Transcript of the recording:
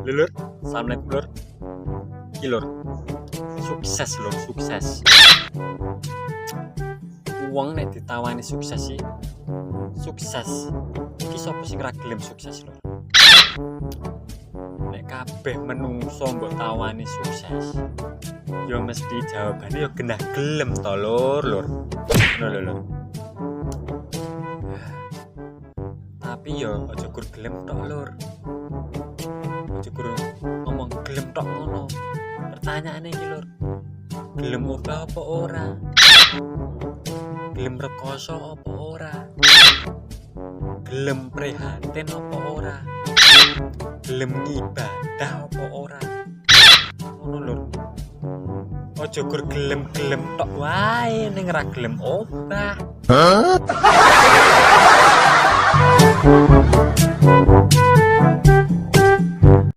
Lur, assalamualaikum lur. Iki lur, sukses lur, sukses. Uang nek ditawani sukses sih, sukses. Iki sapa sing ra gelem sukses lur? Nek kabeh menungso mbok tawani sukses, yo mesti jawabane yo genah gelem to lur. Ngono lho. Tapi yo aja gur gelem tok lur. Aja gur ngomong gelem tok ngono. Pertanyaane iki lur. Gelem obah apa ora? Gelem rekoso apa ora? Gelem prihatin apa ora? Gelem ibadah apa ora? Ngono lur. Aja gur gelem-gelem tok wae ning ra gelem obah.